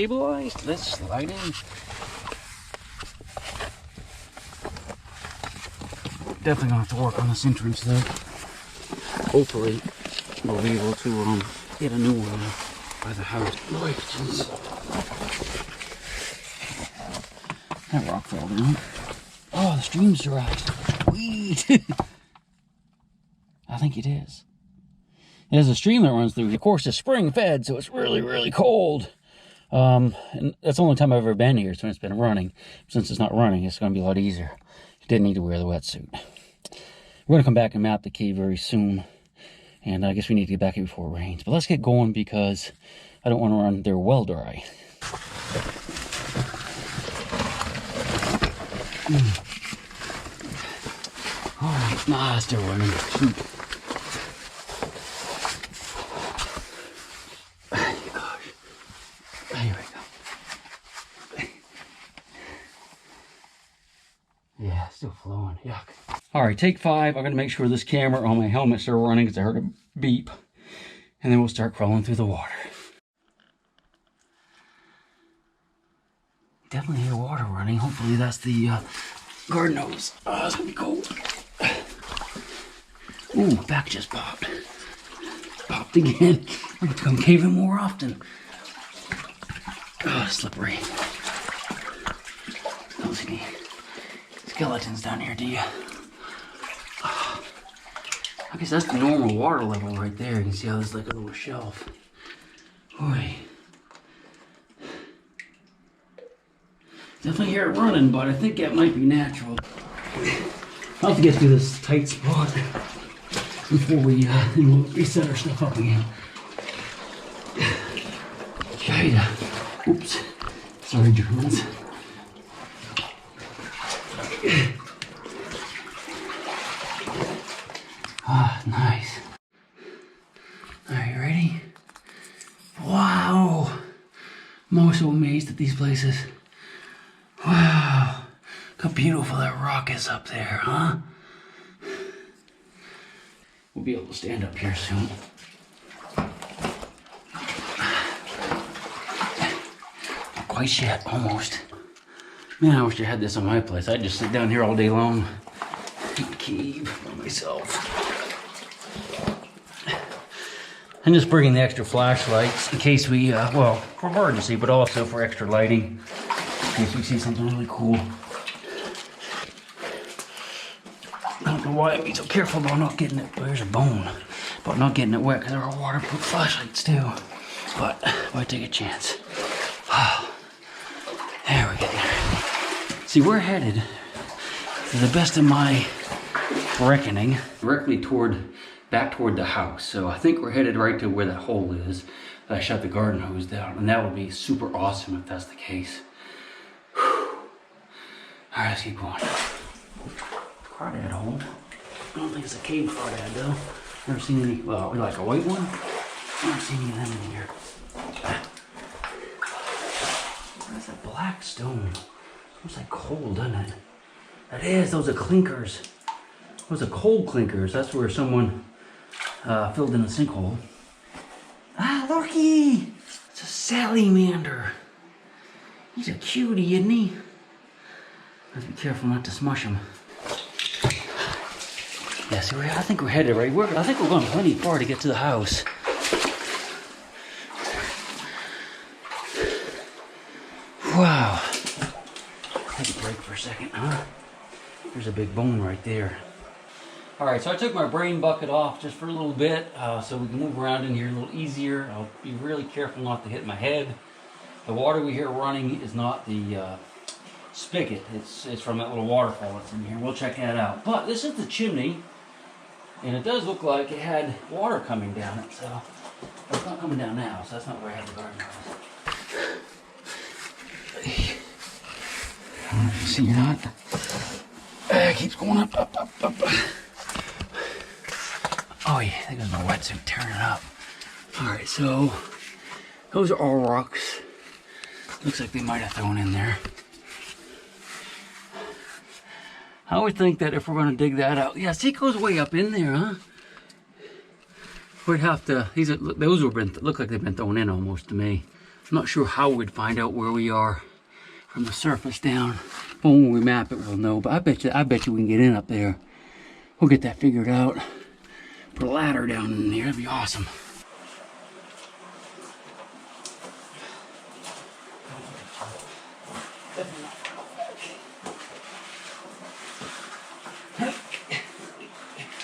Stabilized. Let's slide in. Definitely gonna have to work on this entrance though. Hopefully we'll be able to get a new one by the house. Boy, jeez. That rock fell down. Oh, the stream's dry. Sweet. I think it is. There's a stream that runs through. Of course, it's spring fed, so it's really, really cold. And that's the only time I've ever been here, so when it's been running. Since it's not running, it's going to be a lot easier. You didn't need to wear the wetsuit. We're going to come back and map the cave very soon. And I guess we need to get back here before it rains. But let's get going because I don't want to run there well dry. Alright, nah, it's still running. Shoot. Here we go. Yeah, still flowing. Yuck. All right, take 5. I'm going to make sure this camera on my helmet starts running because I heard a beep. And then we'll start crawling through the water. Definitely hear water running. Hopefully that's the garden hose. Oh, it's going to be cold. Ooh, back just popped. Popped again. I'm going to come caving more often. Oh, slippery. Don't see any skeletons down here, do you? Oh, I guess that's the normal water level right there. You can see how there's like a little shelf. Boy. Definitely hear it running, but I think that might be natural. I'll have to get through this tight spot before we we'll reset our stuff up again. Try to, oops, sorry Germans. Ah, nice. Are you ready? Wow. I'm always so amazed at these places. Wow. Look how beautiful that rock is up there, huh? We'll be able to stand up here soon. Not quite yet, almost. Man, I wish I had this on my place. I'd just sit down here all day long and cave by myself. I'm just bringing the extra flashlights in case we, well, for emergency, but also for extra lighting. In case we see something really cool. I don't know why I'm being so careful about not getting it. There's a bone. About not getting it wet because there are waterproof flashlights too. But why take a chance? There we go. See, we're headed, to the best of my reckoning, directly back toward the house. So I think we're headed right to where that hole is that I shut the garden hose down. And that would be super awesome if that's the case. Whew. All right, let's keep going. Crawdad hole. I don't think it's a cave crawdad though. Never seen any, well, like a white one. Never seen any of them in here. That's a black stone. Looks like coal, doesn't it? That is, those are clinkers. Those are coal clinkers. That's where someone filled in a sinkhole. Ah, looky! It's a salamander. He's a cutie, isn't he? Let's be careful not to smush him. Yeah, see, I think we're headed right. I think we're going plenty far to get to the house. Wow. Take a break for a second, huh? There's a big bone right there. All right, so I took my brain bucket off just for a little bit so we can move around in here a little easier. I'll be really careful not to hit my head. The water we hear running is not the spigot. It's from that little waterfall that's in here. We'll check that out. But this is the chimney, and it does look like it had water coming down it. So it's not coming down now, so that's not where I had the garden hose. I don't know if you see or not. It keeps going up, up, up, up. Oh yeah, I think there's my wetsuit tearing it up. Alright, so those are all rocks. Looks like they might have thrown in there. I always think that if we're going to dig that out, yeah, see, it goes way up in there, huh? We'd have to, those were look like they've been thrown in almost to me. I'm not sure how we'd find out where we are from the surface down. Well, when we map it, we'll know. But I bet you we can get in up there. We'll get that figured out. Put a ladder down in there. That'd be awesome.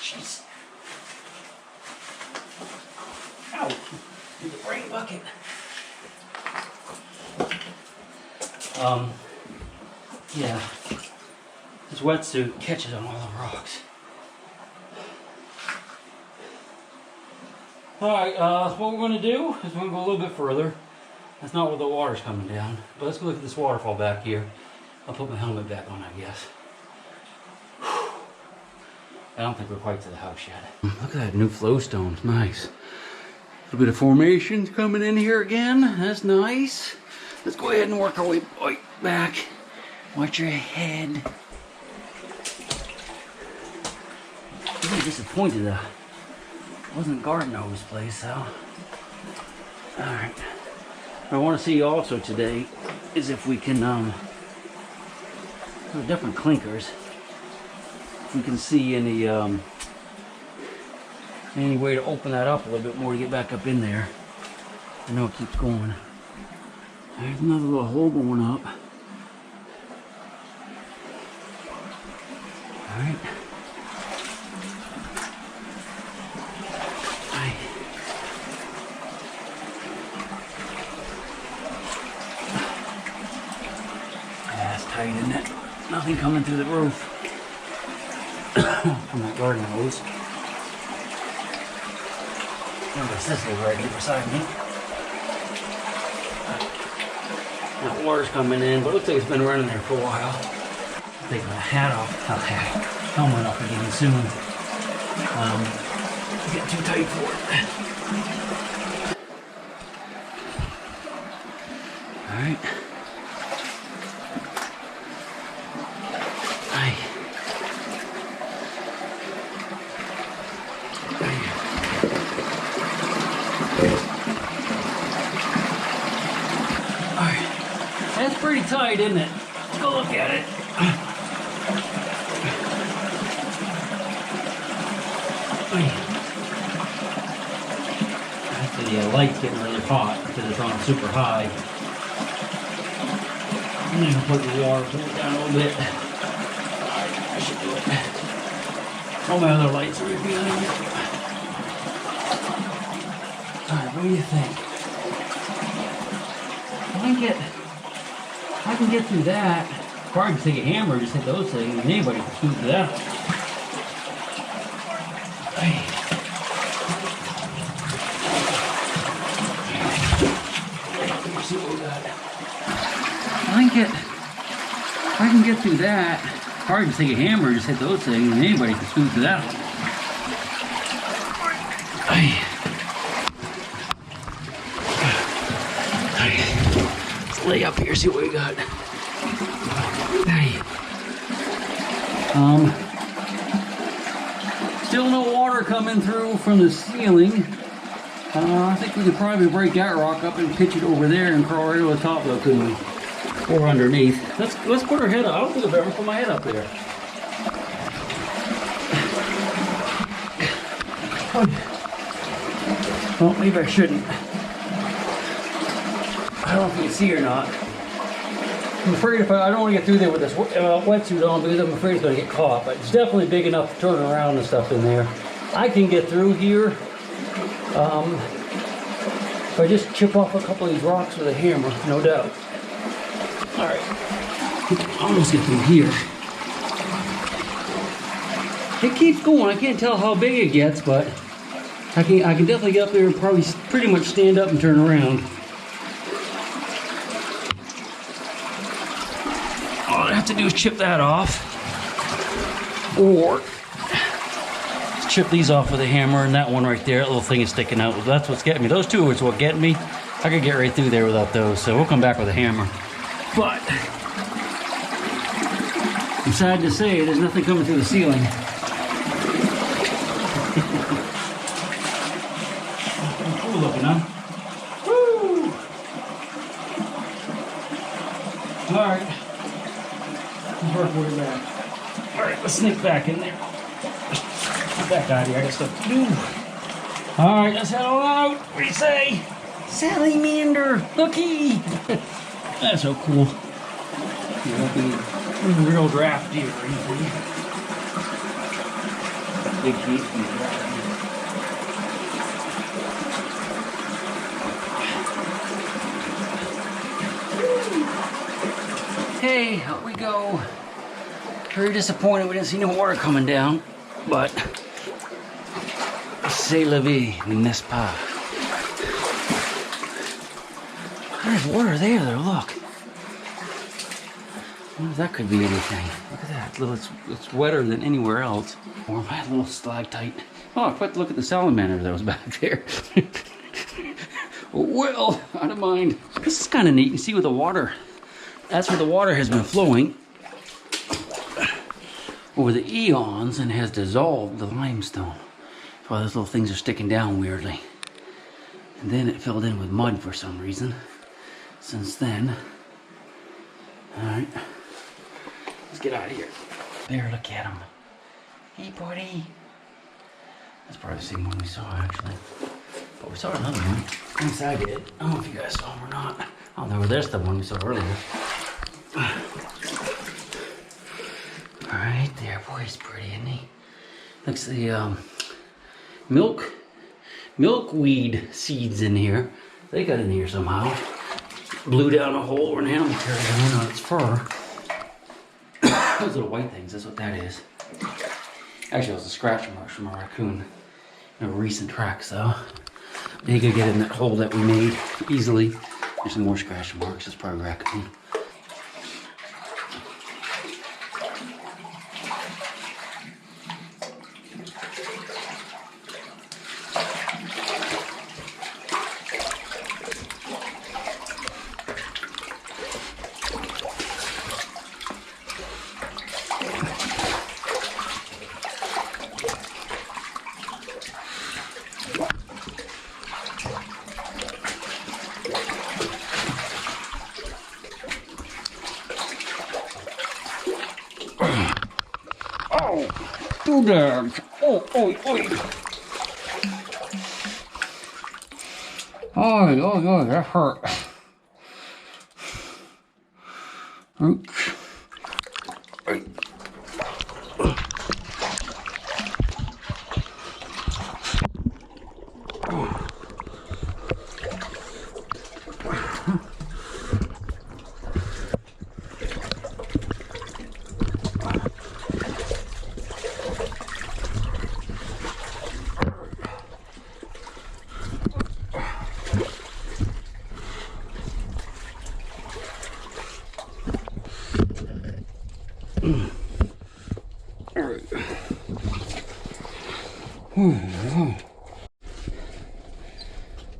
Jeez. Ow! Need the brain bucket. Yeah. This wetsuit catches on all the rocks. Alright, what we're going to do is we're going to go a little bit further. That's not where the water's coming down. But let's go look at this waterfall back here. I'll put my helmet back on, I guess. Whew. I don't think we're quite to the house yet. Look at that new flowstone. It's nice. A little bit of formations coming in here again. That's nice. Let's go ahead and work our way back. Watch your head. I'm really disappointed I wasn't guarding this place, though. Alright. What I want to see also today is if we can, there are different clinkers. If we can see any way to open that up a little bit more to get back up in there. I know it keeps going. There's another little hole going up. Alright. That's tight, isn't it? Nothing coming through the roof. From that garden hose. There's a sizzle right here beside me. That water's coming in, but it looks like it's been running there for a while. I'll take my hat off. Helmet off again soon. Get too tight for it. Alright. That's pretty tight, isn't it? Let's go look at it. The light's getting really hot because it's on super high. I'm going to put the water down a little bit. I should do it. All my other lights are behind me. Alright, what do you think? I can get through that. Probably just take a hammer and just hit those things, and anybody can shoot through that. See what we got. I can get through that. Probably just take a hammer and just hit those things, and anybody can shoot through that one. Let's lay up here, see what we got. Still no water coming through from the ceiling. I think we could probably break that rock up and pitch it over there and crawl right over the top of it, couldn't we? Or underneath. Let's put our head up. I don't think I've ever put my head up there. Well, maybe I shouldn't. I don't know if you can see or not. I'm afraid if I don't want to get through there with this wetsuit on because I'm afraid it's going to get caught. But it's definitely big enough to turn around and stuff in there. I can get through here. If I just chip off a couple of these rocks with a hammer, no doubt. Alright. I'll almost get through here. It keeps going. I can't tell how big it gets, but I can definitely get up there and probably pretty much stand up and turn around. All I have to do is chip that off. Or chip these off with a hammer, and that one right there, that little thing is sticking out. That's what's getting me. Those two is what getting me. I could get right through there without those, so we'll come back with a hammer. But I'm sad to say there's nothing coming through the ceiling. Cool looking, huh? Woo! Alright. Work way back. Alright, let's sneak back in there. Get back out of here. I got stuff to do. Alright, let's head on out. What do you say? Salamander! Looky! That's so cool. It won't be a real draft deer or anything. Big case from the draft deer. Hey, out we go. Very disappointed we didn't see no water coming down, but c'est la vie, n'est-ce pas? There's water there, though, look. I wonder if that could be anything. Look at that. It's wetter than anywhere else. Or my little stalactite. Oh, quick look at the salamander that was back there. Well, out of mind. This is kind of neat. You see with the water. That's where the water has been flowing over the eons and has dissolved the limestone. That's why those little things are sticking down weirdly. And then it filled in with mud for some reason. Since then. Alright. Let's get out of here. There, look at him. Hey, buddy. That's probably the same one we saw, actually. But we saw another one. At least I did. I don't know if you guys saw him or not. Oh, no, there's the one we saw earlier. Right there. Boy, he's pretty, isn't he? Looks the milkweed seeds in here. They got in here somehow. Blew down a hole where an animal carried on its fur. Those little white things, that's what that is. Actually, it was a scratch mark from a raccoon. No recent tracks, though. They could get in that hole that we made easily. There's some more scratch marks, it's probably a raccoon. Oh, there. Oh, oi, oi. Oi, oi, oi, that hurt. Oops.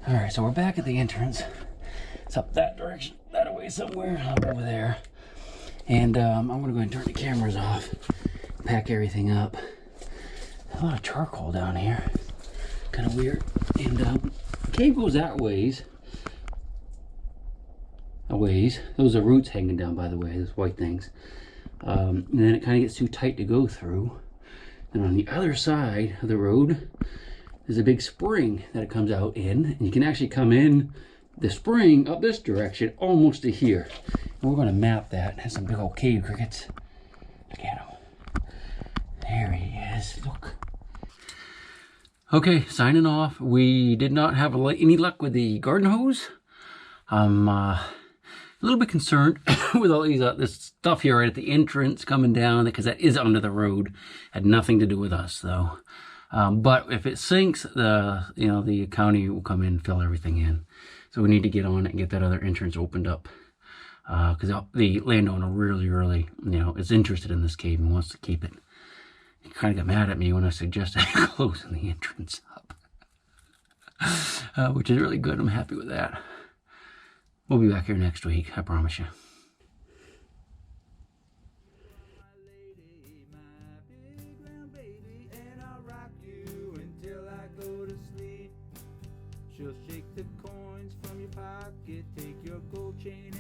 Alright, so we're back at the entrance. It's up that direction, that way somewhere, up over there. And I'm gonna go ahead and turn the cameras off, pack everything up. A lot of charcoal down here, kind of weird. And the cave goes that ways. A ways. Those are roots hanging down, by the way, those white things. And then it kind of gets too tight to go through. And on the other side of the road, there's a big spring that it comes out in. And you can actually come in the spring up this direction almost to here. And we're going to map that. There's some big old cave crickets. Look at him. There he is. Look. Okay, signing off. We did not have any luck with the garden hose. I'm a little bit concerned with all these this stuff here right at the entrance coming down, because that is under the road. Had nothing to do with us though. But if it sinks, the county will come in and fill everything in. So we need to get on it and get that other entrance opened up. Because the landowner really, is interested in this cave and wants to keep it. He kind of got mad at me when I suggested closing the entrance up. Which is really good. I'm happy with that. We'll be back here next week, I promise you. She'll shake the coins from your pocket, take your gold chain